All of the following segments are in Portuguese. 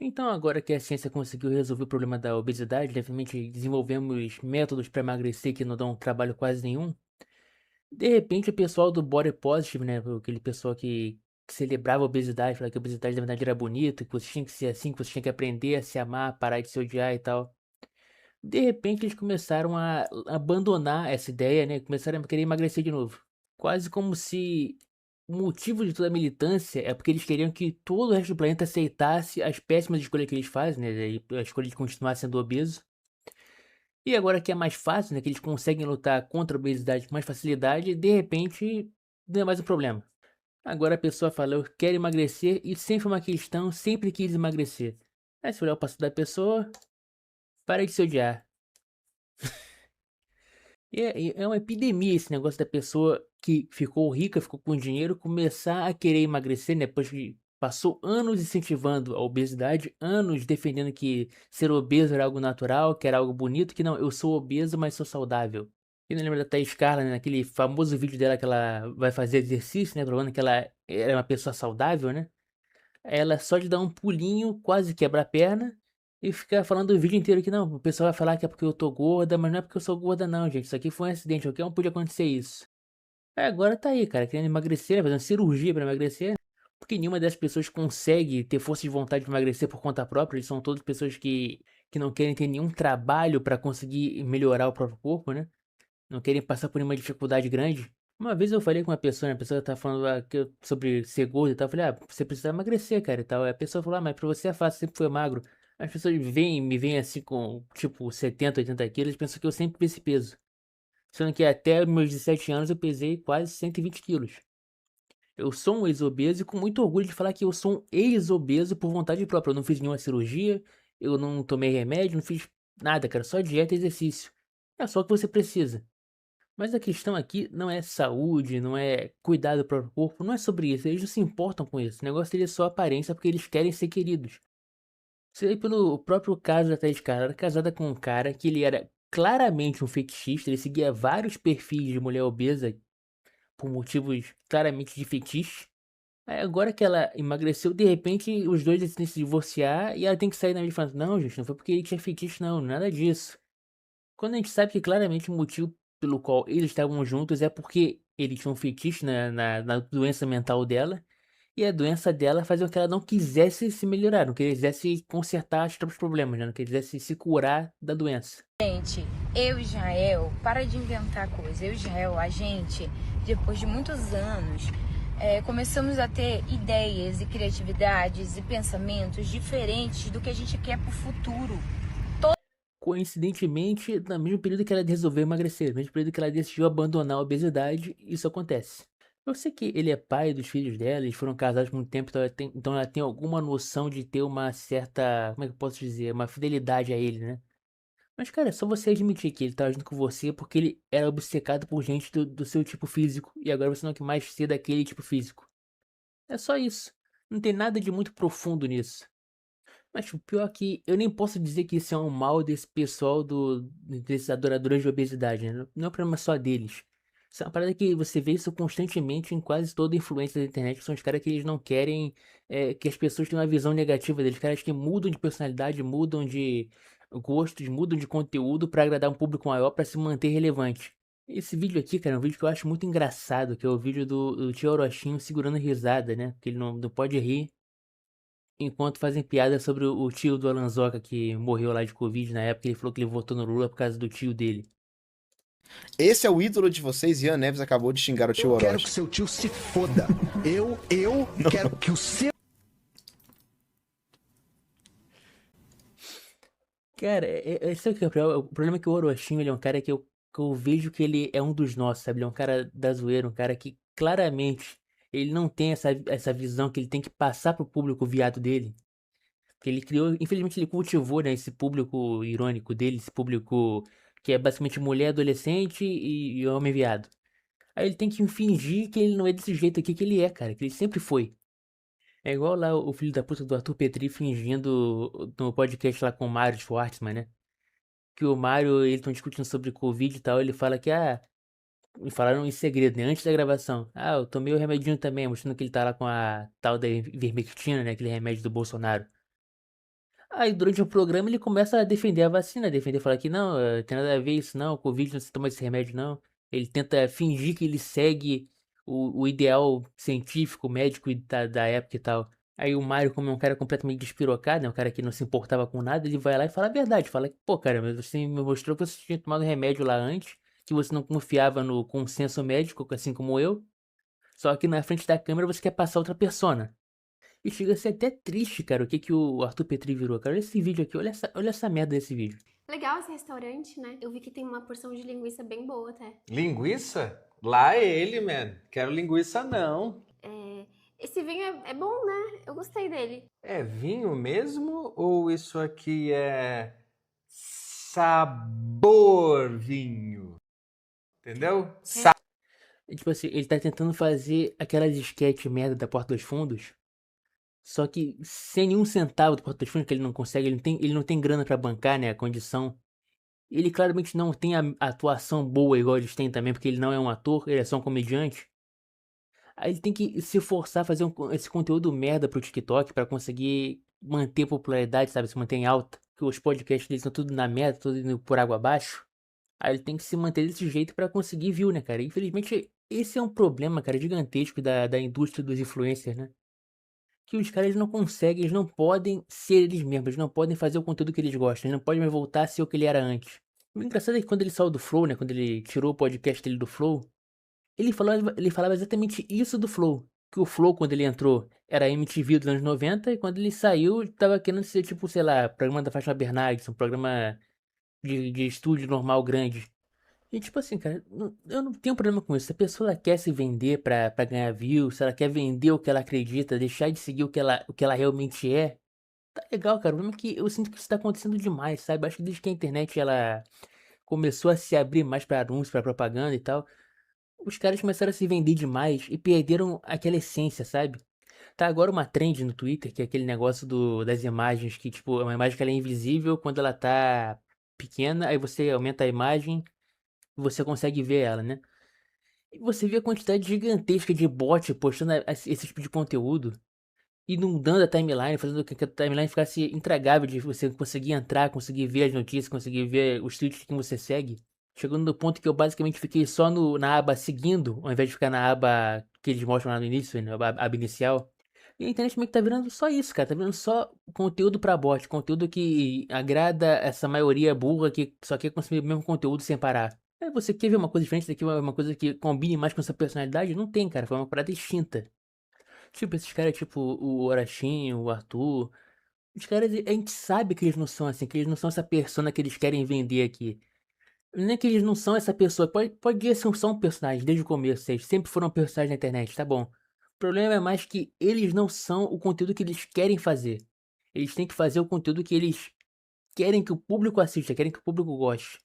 Então, agora que a ciência conseguiu resolver o problema da obesidade, obviamente desenvolvemos métodos para emagrecer que não dão trabalho quase nenhum. De repente, o pessoal do body positive, né, aquele pessoal que celebrava a obesidade, falava que a obesidade na verdade era bonito, que você tinha que ser assim, que você tinha que aprender a se amar, parar de se odiar e tal. De repente, eles começaram a abandonar essa ideia, né, começaram a querer emagrecer de novo. Quase como se o motivo de toda a militância é porque eles queriam que todo o resto do planeta aceitasse as péssimas escolhas que eles fazem, né, e a escolha de continuar sendo obeso. E agora que é mais fácil, né, que eles conseguem lutar contra a obesidade com mais facilidade, de repente não é mais um problema. Agora a pessoa fala, eu quero emagrecer e sempre foi uma questão, sempre quis emagrecer. Aí se olhar o passado da pessoa, para de se odiar. É uma epidemia esse negócio da pessoa que ficou rica, ficou com dinheiro, começar a querer emagrecer, né? Depois que passou anos incentivando a obesidade, anos defendendo que ser obeso era algo natural, que era algo bonito, que não, eu sou obeso, mas sou saudável. E não lembra da Thaís Carla, né, naquele famoso vídeo dela que ela vai fazer exercício, né? Provando que ela é uma pessoa saudável, né? Ela só de dar um pulinho, quase quebra a perna. E fica falando o vídeo inteiro que não, o pessoal vai falar que é porque eu tô gorda, mas não é porque eu sou gorda não, gente. Isso aqui foi um acidente, qualquer um podia acontecer isso. Aí agora tá aí, cara, querendo emagrecer, fazendo cirurgia pra emagrecer. Porque nenhuma dessas pessoas consegue ter força de vontade de emagrecer por conta própria. Eles são todas pessoas que não querem ter nenhum trabalho pra conseguir melhorar o próprio corpo, né? Não querem passar por nenhuma dificuldade grande. Uma vez eu falei com uma pessoa, né, a pessoa tá falando sobre ser gordo e tal. Eu falei, ah, você precisa emagrecer, cara, e tal. Aí a pessoa falou, ah, mas pra você é fácil, sempre foi magro. As pessoas me veem assim com, tipo, 70, 80 quilos, pensam que eu sempre fiz esse peso. Sendo que até meus 17 anos eu pesei quase 120 quilos. Eu sou um ex-obeso e com muito orgulho de falar que eu sou um ex-obeso por vontade própria. Eu não fiz nenhuma cirurgia, eu não tomei remédio, não fiz nada, cara, só dieta e exercício. É só o que você precisa. Mas a questão aqui não é saúde, não é cuidar do próprio corpo, não é sobre isso. Eles não se importam com isso. O negócio deles é só aparência porque eles querem ser queridos. Isso aí pelo próprio caso da Thaís Carla, ela era casada com um cara que ele era claramente um fetichista, ele seguia vários perfis de mulher obesa por motivos claramente de fetiche. Aí agora que ela emagreceu, de repente os dois decidem se divorciar e ela tem que sair na mídia falando, não, gente, não foi porque ele tinha fetiche não, nada disso. Quando a gente sabe que claramente o motivo pelo qual eles estavam juntos é porque ele tinha um fetiche na doença mental dela, e a doença dela fazia com que ela não quisesse se melhorar, não quisesse consertar os próprios problemas, né? Não quisesse se curar da doença. Gente, eu e Israel, para de inventar coisa. Eu e Israel, a gente, depois de muitos anos, começamos a ter ideias e criatividades e pensamentos diferentes do que a gente quer pro futuro. Coincidentemente, no mesmo período que ela resolveu emagrecer, no mesmo período que ela decidiu abandonar a obesidade, isso acontece. Eu sei que ele é pai dos filhos dela, eles foram casados por muito tempo, então ela tem alguma noção de ter uma certa, como é que eu posso dizer, uma fidelidade a ele, né? Mas, cara, é só você admitir que ele tá junto com você porque ele era obcecado por gente do seu tipo físico e agora você não quer mais ser daquele tipo físico. É só isso. Não tem nada de muito profundo nisso. Mas o pior é que eu nem posso dizer que isso é um mal desse pessoal desses adoradores de obesidade, né? Não é um problema só deles. Isso é uma parada que você vê isso constantemente em quase toda influência da internet, que são os caras que eles não querem que as pessoas tenham uma visão negativa deles. Caras que mudam de personalidade, mudam de gostos, mudam de conteúdo pra agradar um público maior, pra se manter relevante. Esse vídeo aqui, cara, é um vídeo que eu acho muito engraçado, que é o vídeo do tio Orochinho segurando risada, né? Porque ele não pode rir enquanto fazem piada sobre o tio do Alanzoca que morreu lá de Covid na época, ele falou que ele votou no Lula por causa do tio dele. Esse é o ídolo de vocês. Ian Neves acabou de xingar o tio Eu quero que Orochi. seu tio se foda. Eu quero que o seu. Cara, esse é o que é o problema. O problema é que o Orochinho, ele é um cara que eu vejo que ele é um dos nossos, sabe? Ele é um cara da zoeira, um cara que claramente ele não tem essa visão que ele tem que passar pro público viado dele. Que ele criou, infelizmente ele cultivou, né, esse público irônico dele, esse público que é basicamente mulher adolescente e homem viado. Aí ele tem que fingir que ele não é desse jeito aqui que ele é, cara, que ele sempre foi. É igual lá o filho da puta do Arthur Petri fingindo no podcast lá com o Mário Schwartzman, né? Que o Mário, eles estão discutindo sobre Covid e tal, ele fala que, me falaram em segredo, né? Antes da gravação. Ah, eu tomei o remedinho também, mostrando que ele tá lá com a tal da Ivermectina, né? Aquele remédio do Bolsonaro. Aí durante o programa ele começa a defender a vacina, defender, falar que não, tem nada a ver isso não, Covid não se toma esse remédio não. Ele tenta fingir que ele segue o ideal científico, médico da época e tal. Aí o Mario, como é um cara completamente despirocado, né, um cara que não se importava com nada, ele vai lá e fala a verdade, fala que, pô, cara, mas você me mostrou que você tinha tomado remédio lá antes, que você não confiava no consenso médico, assim como eu, só que na frente da câmera você quer passar outra persona. E chega a ser até triste, cara, o que que o Arthur Petri virou, cara. Olha esse vídeo aqui, olha essa merda desse vídeo. Legal esse restaurante, né? Eu vi que tem uma porção de linguiça bem boa até. Linguiça? Lá é ele, man. Quero linguiça não. Esse vinho é bom, né? Eu gostei dele. É vinho mesmo ou isso aqui é sabor vinho? Entendeu? E, tipo assim, ele tá tentando fazer aquelas sketch merda da Porta dos Fundos, só que sem nenhum centavo do Porta dos Fundos, que ele não consegue, ele não tem grana pra bancar, né, a condição. Ele claramente não tem a atuação boa igual eles têm também, porque ele não é um ator, ele é só um comediante. Aí ele tem que se forçar a fazer esse conteúdo merda pro TikTok pra conseguir manter popularidade, sabe? Se manter em alta. Porque os podcasts deles estão tudo na merda, tudo indo por água abaixo. Aí ele tem que se manter desse jeito pra conseguir view, né, cara? Infelizmente, esse é um problema, cara, gigantesco da indústria dos influencers, né? Que os caras não conseguem, eles não podem ser eles mesmos, eles não podem fazer o conteúdo que eles gostam, eles não podem mais voltar a ser o que ele era antes. O engraçado é que quando ele saiu do Flow, né, quando ele tirou o podcast dele do Flow, ele falava exatamente isso do Flow. Que o Flow, quando ele entrou, era MTV dos anos 90, e quando ele saiu, tava querendo ser tipo, sei lá, programa da Fátima Bernardes, um programa de estúdio normal grande. E tipo assim, cara, eu não tenho problema com isso. Se a pessoa ela quer se vender pra ganhar views, se ela quer vender o que ela acredita, deixar de seguir o que ela realmente é, tá legal, cara. O problema é que eu sinto que isso tá acontecendo demais, sabe? Acho que desde que a internet ela começou a se abrir mais pra anúncios, pra propaganda e tal, os caras começaram a se vender demais e perderam aquela essência, sabe? Tá agora uma trend no Twitter, que é aquele negócio das imagens, que tipo, é uma imagem que ela é invisível quando ela tá pequena, aí você aumenta a imagem e você consegue ver ela, né? E você vê a quantidade gigantesca de bot postando esse tipo de conteúdo, inundando a timeline, fazendo com que a timeline ficasse intragável de você conseguir entrar, conseguir ver as notícias, conseguir ver os tweets que você segue. Chegando no ponto que eu basicamente fiquei só na aba seguindo, ao invés de ficar na aba que eles mostram lá no início, né, a aba inicial. E a internet meio que tá virando só isso, cara. Tá virando só conteúdo pra bot, conteúdo que agrada essa maioria burra que só quer consumir o mesmo conteúdo sem parar. Aí você quer ver uma coisa diferente daqui, uma coisa que combine mais com sua personalidade? Não tem, cara. Foi uma parada extinta. Tipo, esses caras, tipo o Orachinho, o Arthur. Os caras, a gente sabe que eles não são assim, que eles não são essa persona que eles querem vender aqui. Não é que eles não são essa pessoa. Pode ser só um personagem desde o começo. Eles sempre foram personagens na internet, tá bom. O problema é mais que eles não são o conteúdo que eles querem fazer. Eles têm que fazer o conteúdo que eles querem que o público assista, querem que o público goste.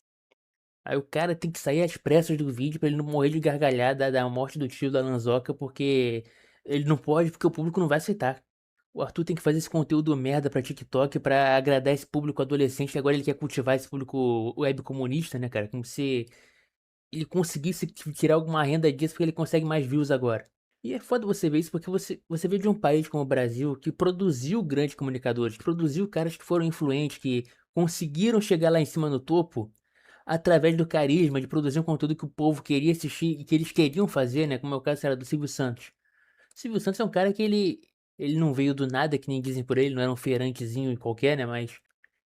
Aí o cara tem que sair às pressas do vídeo pra ele não morrer de gargalhada da morte do tio da Lanzoca, porque ele não pode, porque o público não vai aceitar. O Arthur tem que fazer esse conteúdo merda pra TikTok pra agradar esse público adolescente, que agora ele quer cultivar esse público web comunista, né, cara? Como se ele conseguisse tirar alguma renda disso, porque ele consegue mais views agora. E é foda você ver isso, porque você vê de um país como o Brasil, que produziu grandes comunicadores, que produziu caras que foram influentes, que conseguiram chegar lá em cima no topo, através do carisma, de produzir um conteúdo que o povo queria assistir e que eles queriam fazer, né? Como é o caso, era do Silvio Santos. O Silvio Santos é um cara que ele não veio do nada, que nem dizem por ele, não era um feirantezinho qualquer, né? Mas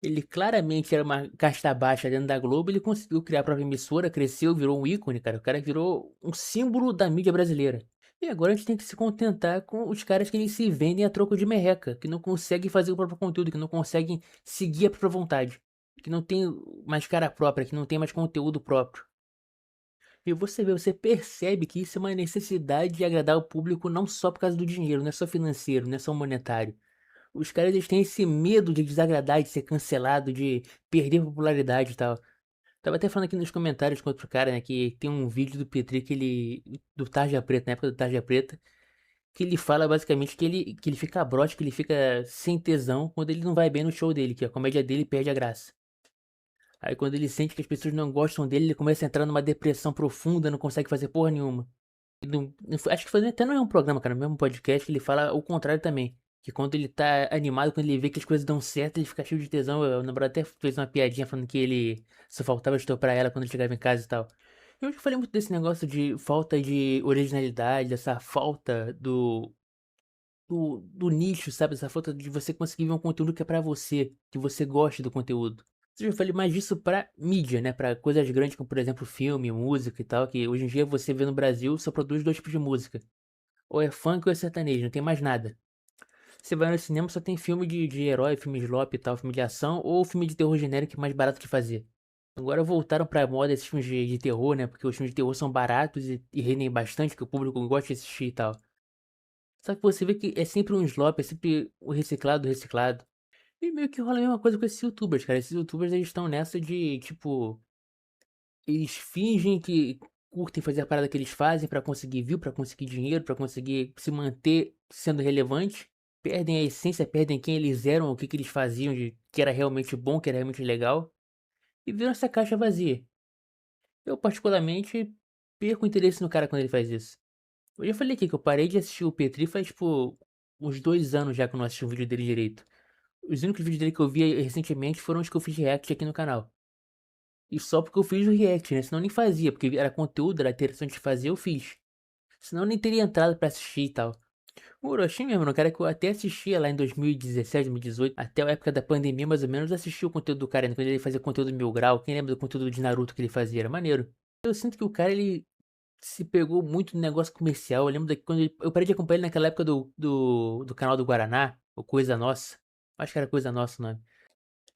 ele claramente era uma casta baixa dentro da Globo, ele conseguiu criar a própria emissora, cresceu, virou um ícone, cara. O cara virou um símbolo da mídia brasileira. E agora a gente tem que se contentar com os caras que eles se vendem a troco de merreca, que não conseguem fazer o próprio conteúdo, que não conseguem seguir a própria vontade, que não tem mais cara própria, que não tem mais conteúdo próprio. E você vê, você percebe que isso é uma necessidade de agradar o público não só por causa do dinheiro, não é só financeiro, não é só monetário. Os caras eles têm esse medo de desagradar, de ser cancelado, de perder popularidade e tal. Tava até falando aqui nos comentários com outro cara, né, que tem um vídeo do Petri que do Tarja Preta, na época do Tarja Preta, que ele fala basicamente que ele fica broxa, que ele fica sem tesão quando ele não vai bem no show dele, que a comédia dele perde a graça. Aí quando ele sente que as pessoas não gostam dele, ele começa a entrar numa depressão profunda, não consegue fazer porra nenhuma. Acho que foi, até não é um programa, cara, no mesmo podcast, que ele fala o contrário também. Que quando ele tá animado, quando ele vê que as coisas dão certo, ele fica cheio de tesão. O namorado até fez uma piadinha falando que ele só faltava estuprar ela quando ele chegava em casa e tal. Eu já falei muito desse negócio de falta de originalidade, essa falta do nicho, sabe? Essa falta de você conseguir ver um conteúdo que é pra você, que você goste do conteúdo. Eu já falei mais disso pra mídia, né? Pra coisas grandes como, por exemplo, filme, música e tal, que hoje em dia você vê no Brasil só produz dois tipos de música. Ou é funk ou é sertanejo, não tem mais nada. Você vai no cinema, só tem filme de herói, filme de lop e tal, filme de ação, ou filme de terror genérico que é mais barato de fazer. Agora voltaram pra moda esses filmes de terror, né? Porque os filmes de terror são baratos e rendem bastante, que o público gosta de assistir e tal. Só que você vê que é sempre um slop, é sempre o reciclado, reciclado. E meio que rola a mesma coisa com esses youtubers, cara. Esses youtubers, eles estão nessa de, tipo, eles fingem que curtem fazer a parada que eles fazem pra conseguir view, pra conseguir dinheiro, pra conseguir se manter sendo relevante. Perdem a essência, perdem quem eles eram, o que que eles faziam, de que era realmente bom, que era realmente legal. E viram essa caixa vazia. Eu, particularmente, perco interesse no cara quando ele faz isso. Eu já falei aqui que eu parei de assistir o Petri faz, tipo, uns 2 anos já que eu não assisti um vídeo dele direito. Os únicos vídeos dele que eu vi recentemente foram os que eu fiz react aqui no canal. E só porque eu fiz o react, né? Senão eu nem fazia, porque era conteúdo, era interessante de fazer, eu fiz. Senão eu nem teria entrado pra assistir e tal. O Orochi mesmo, não cara que eu até assistia lá em 2017, 2018, até a época da pandemia mais ou menos, assistia o conteúdo do cara, né? Quando ele fazia conteúdo Mil Grau, quem lembra do conteúdo de Naruto que ele fazia? Era maneiro. Eu sinto que o cara, ele se pegou muito no negócio comercial. Eu lembro quando eu parei de acompanhar ele naquela época do canal do Guaraná, o Coisa Nossa. Acho que era Coisa Nossa o nome.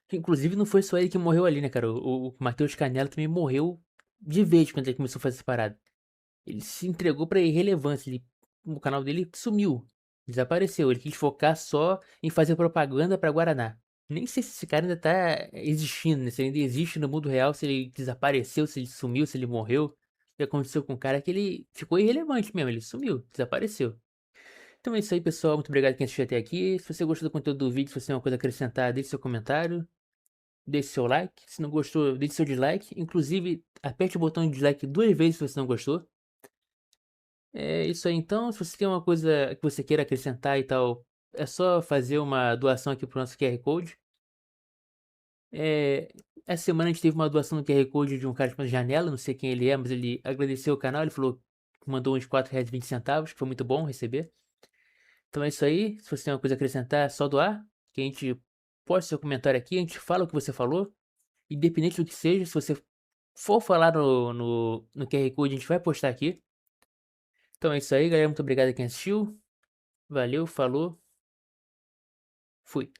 Que, inclusive não foi só ele que morreu ali, né, cara? O Matheus Canella também morreu de vez quando ele começou a fazer essa parada. Ele se entregou pra irrelevância. O canal dele sumiu. Desapareceu. Ele quis focar só em fazer propaganda pra Guaraná. Nem sei se esse cara ainda tá existindo, né? Se ele ainda existe no mundo real, se ele desapareceu, se ele sumiu, se ele morreu. O que aconteceu com o cara é que ele ficou irrelevante mesmo. Ele sumiu, desapareceu. Então é isso aí, pessoal. Muito obrigado quem assistiu até aqui. Se você gostou do conteúdo do vídeo, se você tem uma coisa a acrescentar, deixe seu comentário. Deixe seu like. Se não gostou, deixe seu dislike. Inclusive, aperte o botão de dislike 2 vezes se você não gostou. É isso aí então. Se você tem uma coisa que você queira acrescentar e tal, é só fazer uma doação aqui pro nosso QR Code. Essa semana a gente teve uma doação no QR Code de um cara chamado Janela, não sei quem ele é, mas ele agradeceu o canal, ele falou que mandou uns R$ 4,20, que foi muito bom receber. Então é isso aí. Se você tem uma coisa a acrescentar, é só doar. Que a gente posta seu comentário aqui, a gente fala o que você falou. Independente do que seja, se você for falar no QR Code, a gente vai postar aqui. Então é isso aí, galera. Muito obrigado a quem assistiu. Valeu, falou, fui.